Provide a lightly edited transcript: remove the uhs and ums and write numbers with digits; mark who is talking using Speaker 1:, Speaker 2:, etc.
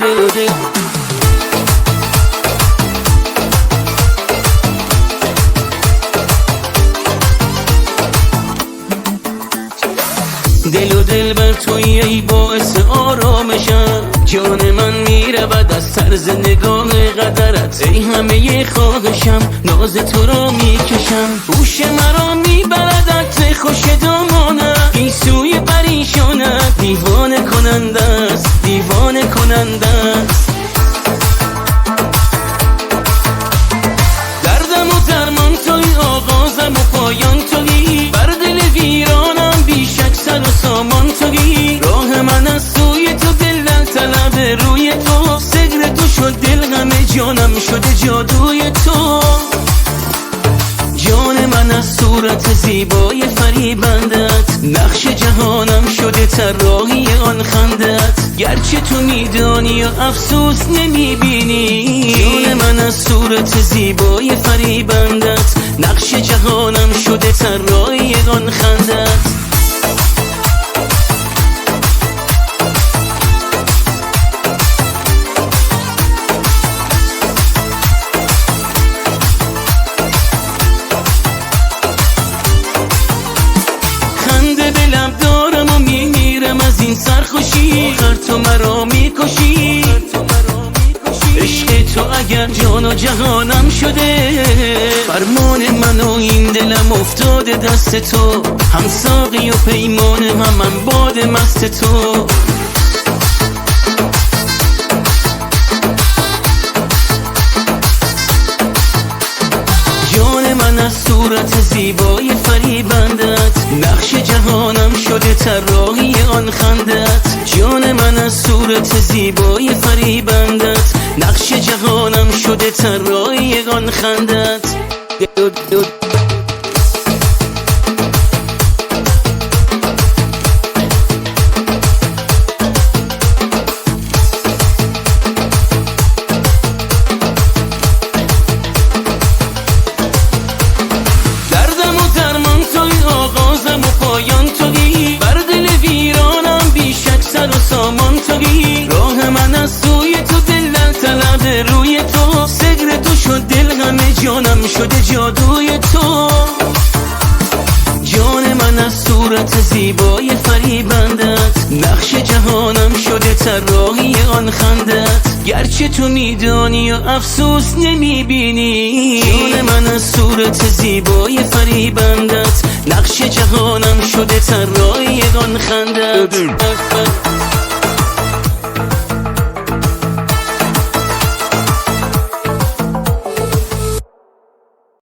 Speaker 1: دل و دل بر توی ای باعث آرامشم، جان من میرود از طرز نگاه قدرت، ای همه خواهشم ناز تو را میکشم، هوش مرا میبردت خوش دامانت، این سوی پریشانت دیوانه کننده است، دیوانه کننده است. دردم و درمان توی، آغازم و پایان توی، بر دل ویرانم بیشک سر و سامان توی، راه من از سوی تو دل در طلب روی تو، سگر تو شد دل غم جانم شده جادوی تو، جان من از صورت زیبای فریبندت، نقش جهانم شده طراحی آن خندت، گرچه تو میدانی و افسوس نمیبینی، جان من از صورت زیبای فریبندت، نقش جهانم شده طراحی آن خندت. از این سرخوشی آخر تو مرا میکشی، عشق تو اگر جان و جهانم شده، فرمان من و این دلم افتاده دست تو، هم ساقی و پیمان هم باد مست تو، جان من از صورت زیبای فریبندت، نقش جهانم شده طراحی آن خندت، جان من از صورت زیبای فریبندت، نقش جهانم شده طراحی آن خندت. سامان توی، راه من از سوی تو دل در طلب روی تو، سگر تو شد دل غم جانم شده جادوی تو، جان من از صورت زیبای فریبندت، نقش جهانم شده طراحی آن خندت، گرچه تو میدانی و افسوس نمیبینی، جان من از صورت زیبای فریبندت، نقش جهانم شده طراحی آن خندت.